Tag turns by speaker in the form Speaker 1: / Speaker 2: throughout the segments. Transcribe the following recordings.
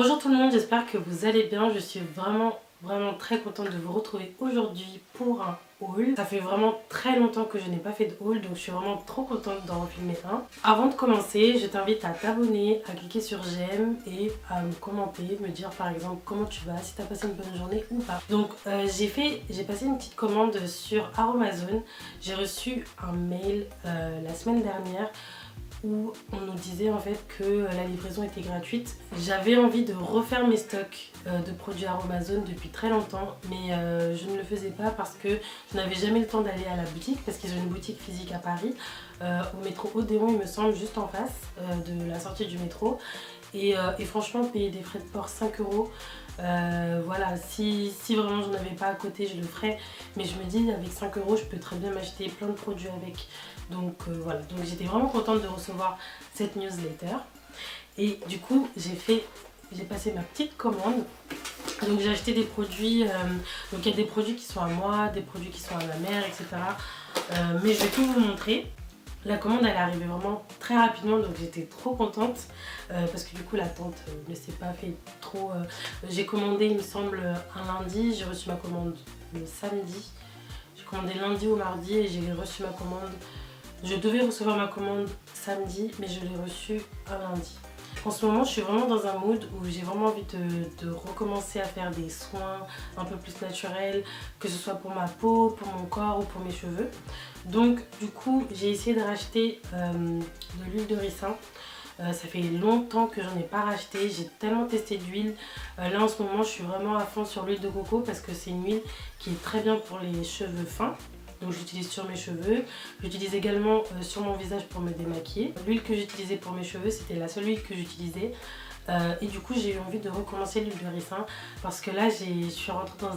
Speaker 1: Bonjour tout le monde, j'espère que vous allez bien. Je suis vraiment très contente de vous retrouver aujourd'hui pour un haul. Ça fait vraiment très longtemps que je n'ai pas fait de haul, donc je suis vraiment trop contente d'en filmer un. Avant de commencer, je t'invite à t'abonner, à cliquer sur j'aime et à me commenter, me dire par exemple comment tu vas, si tu as passé une bonne journée ou pas. Donc j'ai passé une petite commande sur Aromazone. J'ai reçu un mail la semaine dernière où on nous disait en fait que la livraison était gratuite. J'avais envie de refaire mes stocks de produits Aromazone depuis très longtemps, mais je ne le faisais pas parce que je n'avais jamais le temps d'aller à la boutique, parce qu'ils ont une boutique physique à Paris, au métro Odéon il me semble, juste en face de la sortie du métro. Et franchement payer des frais de port 5 euros, voilà, si vraiment j'en avais pas à côté je le ferais, mais je me dis avec 5 euros je peux très bien m'acheter plein de produits avec. Donc voilà, donc j'étais vraiment contente de recevoir cette newsletter. Et du coup j'ai passé ma petite commande. Donc j'ai acheté des produits, donc il y a des produits qui sont à moi, des produits qui sont à ma mère, etc. Mais je vais tout vous montrer. La commande elle est arrivée vraiment très rapidement, donc j'étais trop contente parce que du coup l'attente ne s'est pas fait trop. J'ai commandé il me semble un lundi, j'ai reçu ma commande le samedi. J'ai commandé lundi ou mardi et j'ai reçu ma commande. Je devais recevoir ma commande samedi, mais je l'ai reçue un lundi. En ce moment, je suis vraiment dans un mood où j'ai vraiment envie de recommencer à faire des soins un peu plus naturels, que ce soit pour ma peau, pour mon corps ou pour mes cheveux. Donc, du coup, j'ai essayé de racheter de l'huile de ricin. Ça fait longtemps que j'en ai pas racheté, j'ai tellement testé d'huile. Là, en ce moment, je suis vraiment à fond sur l'huile de coco parce que c'est une huile qui est très bien pour les cheveux fins. Donc j'utilise sur mes cheveux, j'utilise également sur mon visage pour me démaquiller. L'huile que j'utilisais pour mes cheveux, c'était la seule huile que j'utilisais. Et du coup j'ai eu envie de recommencer l'huile de ricin parce que là je suis rentrée en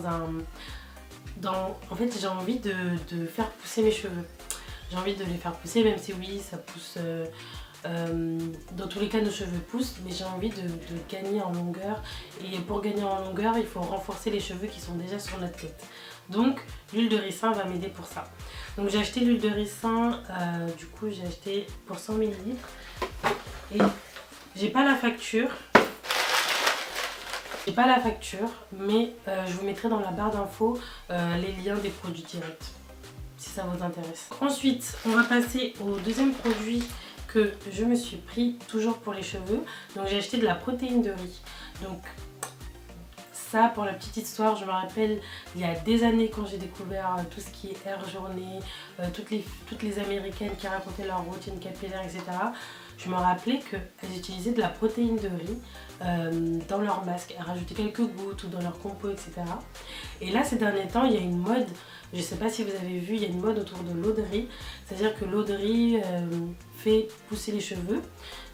Speaker 1: fait j'ai envie de faire pousser mes cheveux. J'ai envie de les faire pousser, même si oui ça pousse, dans tous les cas nos cheveux poussent, mais j'ai envie de gagner en longueur. Et pour gagner en longueur il faut renforcer les cheveux qui sont déjà sur notre tête. Donc l'huile de ricin va m'aider pour ça. Donc j'ai acheté l'huile de ricin, du coup j'ai acheté pour 100 ml. Et j'ai pas la facture. J'ai pas la facture, mais je vous mettrai dans la barre d'infos les liens des produits directs, si ça vous intéresse. Ensuite, on va passer au deuxième produit que je me suis pris, toujours pour les cheveux. Donc j'ai acheté de la protéine de riz. Donc ça, pour la petite histoire, je me rappelle il y a des années quand j'ai découvert tout ce qui est Air Journée, toutes les américaines qui racontaient leur routine capillaire, etc. Je me rappelais qu'elles utilisaient de la protéine de riz dans leur masque. Elles rajoutaient quelques gouttes ou dans leur compo, etc. Et là, ces derniers temps, il y a une mode, je ne sais pas si vous avez vu, il y a une mode autour de l'eau de riz. C'est-à-dire que l'eau de riz fait pousser les cheveux.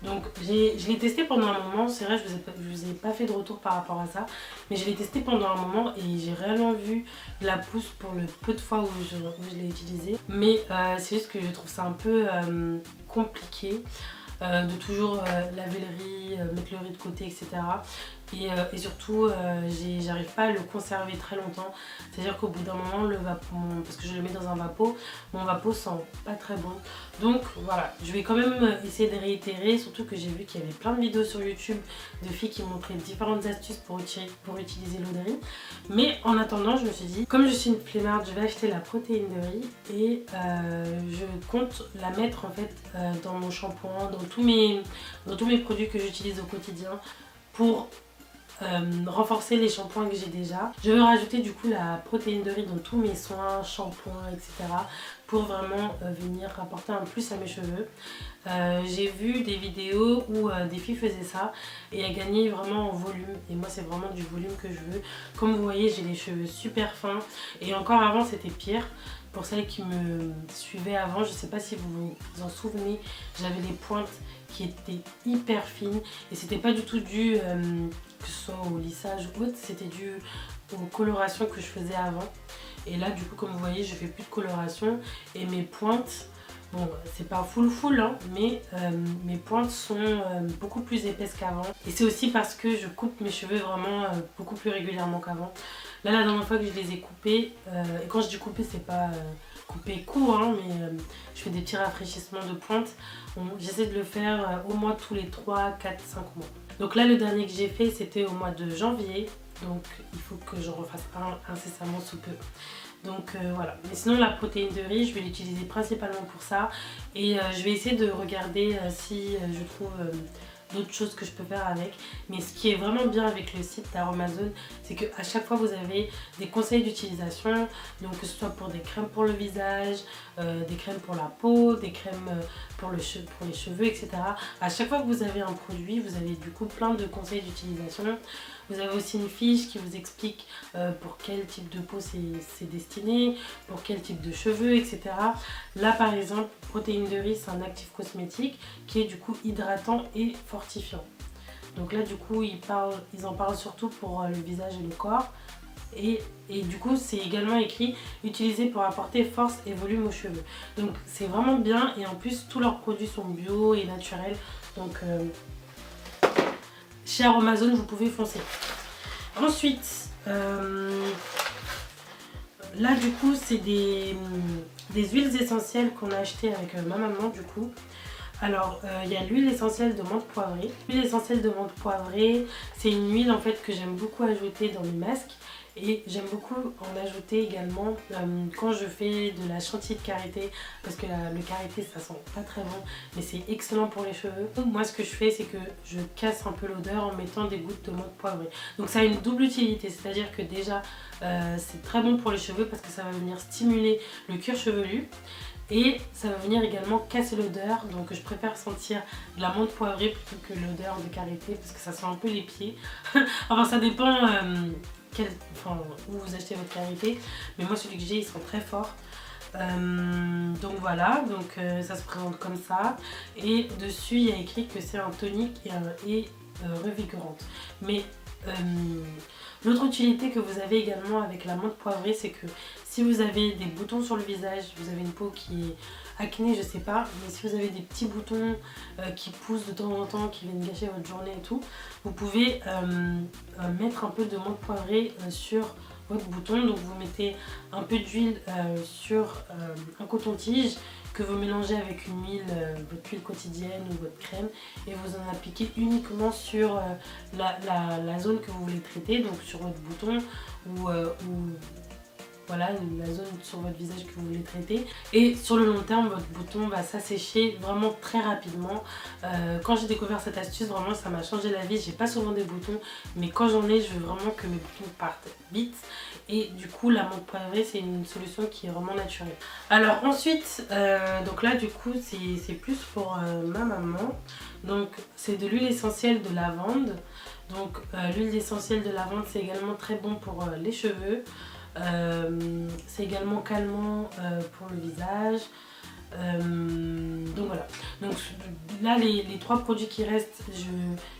Speaker 1: Donc je l'ai testé pendant un moment, c'est vrai je vous ai pas fait de retour par rapport à ça, mais je l'ai testé pendant un moment et j'ai réellement vu de la pousse pour le peu de fois où je l'ai utilisé. Mais c'est juste que je trouve ça un peu compliqué de toujours laver le riz, mettre le riz de côté, etc. Et surtout j'arrive pas à le conserver très longtemps, c'est à dire qu'au bout d'un moment parce que je le mets dans un vapeau, mon vapeau sent pas très bon. Donc voilà, je vais quand même essayer de réitérer, surtout que j'ai vu qu'il y avait plein de vidéos sur YouTube de filles qui montraient différentes astuces pour utiliser l'eau de riz. Mais en attendant, je me suis dit, comme je suis une flemmarde, je vais acheter la protéine de riz et je compte la mettre en fait dans mon shampoing, dans tous mes produits que j'utilise au quotidien pour renforcer les shampoings que j'ai déjà. Je vais rajouter du coup la protéine de riz dans tous mes soins, shampoings, etc. pour vraiment venir apporter un plus à mes cheveux. J'ai vu des vidéos où des filles faisaient ça et elles gagnaient vraiment en volume, et moi c'est vraiment du volume que je veux. Comme vous voyez, j'ai les cheveux super fins et encore avant c'était pire. Pour celles qui me suivaient avant, je ne sais pas si vous vous en souvenez, j'avais les pointes qui étaient hyper fines et c'était pas du tout dû que ce soit au lissage ou autre, c'était dû aux colorations que je faisais avant. Et là du coup comme vous voyez je fais plus de coloration et mes pointes, bon c'est pas full hein, mais mes pointes sont beaucoup plus épaisses qu'avant. Et c'est aussi parce que je coupe mes cheveux vraiment beaucoup plus régulièrement qu'avant. Là la dernière fois que je les ai coupés, et quand je dis couper c'est pas coupé court, hein, mais je fais des petits rafraîchissements de pointe. J'essaie de le faire au moins tous les 3, 4, 5 mois. Donc là, le dernier que j'ai fait, c'était au mois de janvier. Donc il faut que j'en refasse un incessamment sous peu. Donc voilà. Mais sinon, la protéine de riz, je vais l'utiliser principalement pour ça. Et je vais essayer de regarder si je trouve d'autres choses que je peux faire avec. Mais ce qui est vraiment bien avec le site d'Aromazone, c'est qu'à chaque fois vous avez des conseils d'utilisation, donc que ce soit pour des crèmes pour le visage, des crèmes pour la peau, des crèmes pour les cheveux, etc. À chaque fois que vous avez un produit, vous avez du coup plein de conseils d'utilisation. Vous avez aussi une fiche qui vous explique pour quel type de peau c'est destiné, pour quel type de cheveux, etc. Là par exemple, protéine de riz, c'est un actif cosmétique qui est du coup hydratant et fortifiant. Donc là du coup ils en parlent surtout pour le visage et le corps. Et du coup c'est également écrit utilisé pour apporter force et volume aux cheveux. Donc c'est vraiment bien et en plus tous leurs produits sont bio et naturels. Donc chez Aromazone vous pouvez foncer. Ensuite là du coup c'est des huiles essentielles qu'on a achetées avec ma maman du coup. Alors il y a l'huile essentielle de menthe poivrée. L'huile essentielle de menthe poivrée, c'est une huile en fait que j'aime beaucoup ajouter dans mes masques. Et j'aime beaucoup en ajouter également quand je fais de la chantilly de karité, parce que le karité ça sent pas très bon, mais c'est excellent pour les cheveux. Moi ce que je fais c'est que je casse un peu l'odeur en mettant des gouttes de menthe poivrée. Donc ça a une double utilité, c'est-à-dire que déjà c'est très bon pour les cheveux parce que ça va venir stimuler le cuir chevelu. Et ça va venir également casser l'odeur, donc je préfère sentir de la menthe poivrée plutôt que l'odeur de karité parce que ça sent un peu les pieds. Enfin ça dépend où vous achetez votre karité, mais moi celui que j'ai il sent très fort. Donc voilà, donc ça se présente comme ça et dessus il y a écrit que c'est un tonique et revigorante. Mais l'autre utilité que vous avez également avec la menthe poivrée, c'est que si vous avez des boutons sur le visage, vous avez une peau qui est acné, je sais pas, mais si vous avez des petits boutons qui poussent de temps en temps, qui viennent gâcher votre journée et tout, vous pouvez mettre un peu de menthe poivrée sur votre bouton. Donc vous mettez un peu d'huile sur un coton-tige que vous mélangez avec une huile, votre huile quotidienne ou votre crème, et vous en appliquez uniquement sur la zone que vous voulez traiter, donc sur votre bouton ou voilà, la zone sur votre visage que vous voulez traiter. Et sur le long terme, votre bouton va s'assécher vraiment très rapidement. Quand j'ai découvert cette astuce, vraiment ça m'a changé la vie. J'ai pas souvent des boutons, mais quand j'en ai, je veux vraiment que mes boutons partent vite. Et du coup, la menthe poivrée, c'est une solution qui est vraiment naturelle. Alors ensuite, donc là du coup, c'est plus pour ma maman. Donc c'est de l'huile essentielle de lavande. Donc l'huile essentielle de lavande, c'est également très bon pour les cheveux. C'est également calmant pour le visage. Donc voilà, donc là les trois produits qui restent,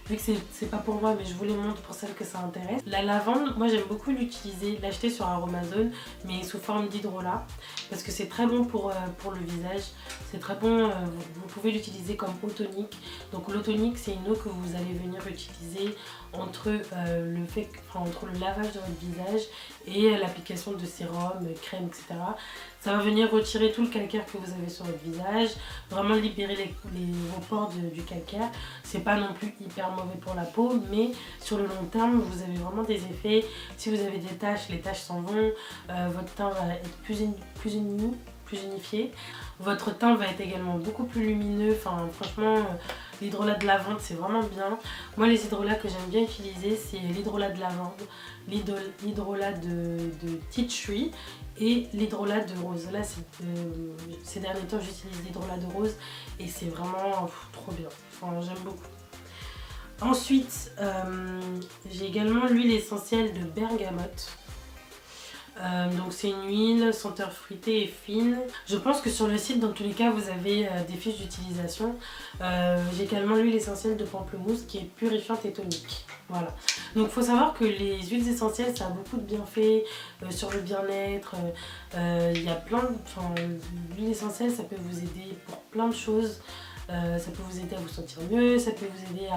Speaker 1: vu que c'est pas pour moi mais je vous les montre pour celles que ça intéresse. La lavande, moi j'aime beaucoup l'utiliser, l'acheter sur Aromazone mais sous forme d'hydrolat parce que c'est très bon pour le visage, c'est très bon, vous pouvez l'utiliser comme eau tonique. Donc l'eau tonique c'est une eau que vous allez venir utiliser entre le lavage de votre visage et l'application de sérum, crème, etc. Ça va venir retirer tout le calcaire que vous avez sur votre visage, vraiment libérer vos pores du calcaire. C'est pas non plus hyper mauvais pour la peau, mais sur le long terme, vous avez vraiment des effets. Si vous avez des taches, les taches s'en vont, votre teint va être plus unifié. Votre teint va être également beaucoup plus lumineux. Enfin, franchement, l'hydrolat de lavande, c'est vraiment bien. Moi, les hydrolats que j'aime bien utiliser, c'est l'hydrolat de lavande, l'hydrolat de tea tree et l'hydrolat de rose. Là, ces derniers temps, j'utilise l'hydrolat de rose et c'est vraiment trop bien. Enfin, j'aime beaucoup. Ensuite, j'ai également l'huile essentielle de bergamote. Donc c'est une huile senteur fruitée et fine. Je pense que sur le site dans tous les cas vous avez des fiches d'utilisation. J'ai également l'huile essentielle de pamplemousse qui est purifiante et tonique. Voilà. Donc il faut savoir que les huiles essentielles ça a beaucoup de bienfaits sur le bien-être. Il y a l'huile essentielle ça peut vous aider pour plein de choses. Ça peut vous aider à vous sentir mieux, ça peut vous aider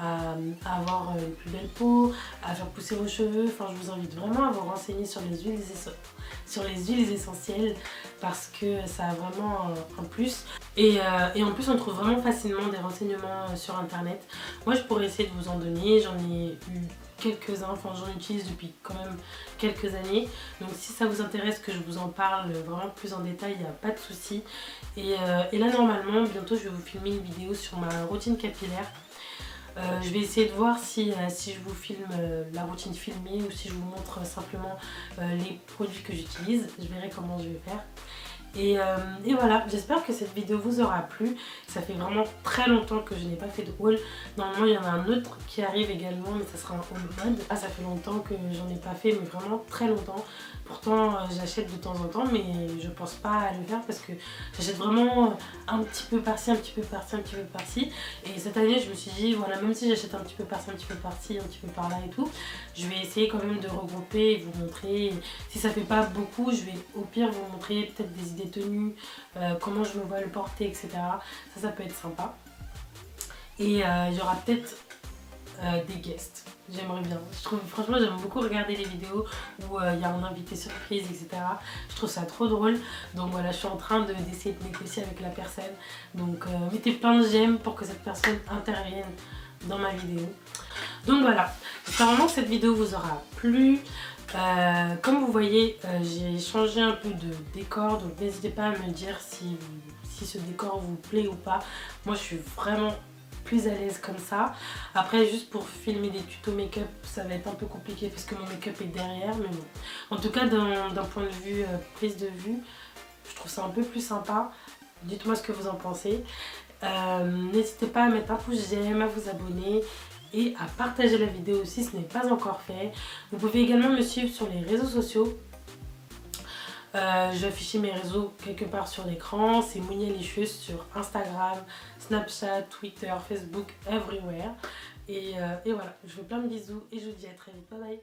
Speaker 1: à avoir une plus belle peau, à faire pousser vos cheveux. Enfin, je vous invite vraiment à vous renseigner sur les huiles essentielles parce que ça a vraiment un plus. Et en plus, on trouve vraiment facilement des renseignements sur internet. Moi, je pourrais essayer de vous en donner. J'en ai eu quelques-uns, enfin j'en utilise depuis quand même quelques années. Donc si ça vous intéresse que je vous en parle vraiment plus en détail, il n'y a pas de souci. Et là, normalement, bientôt, je vais vous filmer une vidéo sur ma routine capillaire. Je vais essayer de voir si je vous filme la routine filmée ou si je vous montre simplement les produits que j'utilise. Je verrai comment je vais faire. Et voilà, j'espère que cette vidéo vous aura plu. Ça fait vraiment très longtemps que je n'ai pas fait de haul. Normalement il y en a un autre qui arrive également, mais ça sera un haul mode. Ah, ça fait longtemps que j'en ai pas fait, mais vraiment très longtemps. Pourtant j'achète de temps en temps, mais je pense pas à le faire parce que j'achète vraiment un petit peu par-ci, un petit peu par-ci, un petit peu par-ci. Et cette année je me suis dit, voilà, même si j'achète un petit peu par-ci, un petit peu par-ci, un petit peu par-là et tout, je vais essayer quand même de regrouper et vous montrer. Si ça fait pas beaucoup, je vais au pire vous montrer peut-être des idées tenues, comment je me vois le porter, etc. Ça peut être sympa. Et il y aura peut-être des guests. J'aimerais bien. Franchement, j'aime beaucoup regarder les vidéos où il y a un invité surprise, etc. Je trouve ça trop drôle. Donc voilà, je suis en train d'essayer de négocier avec la personne. Donc mettez plein de j'aime pour que cette personne intervienne dans ma vidéo. Donc voilà, j'espère vraiment que cette vidéo vous aura plu. Comme vous voyez, j'ai changé un peu de décor, donc n'hésitez pas à me dire si ce décor vous plaît ou pas. Moi je suis vraiment plus à l'aise comme ça. Après, juste pour filmer des tutos make-up, ça va être un peu compliqué parce que mon make-up est derrière, mais bon. En tout cas, d'un point de vue prise de vue, je trouve ça un peu plus sympa. Dites-moi ce que vous en pensez. N'hésitez pas à mettre un pouce j'aime, à vous abonner et à partager la vidéo si ce n'est pas encore fait. Vous pouvez également me suivre sur les réseaux sociaux. Je vais afficher mes réseaux quelque part sur l'écran. C'est Mounialicious sur Instagram, Snapchat, Twitter, Facebook, everywhere. Et voilà, je vous fais plein de bisous et je vous dis à très vite. Bye bye.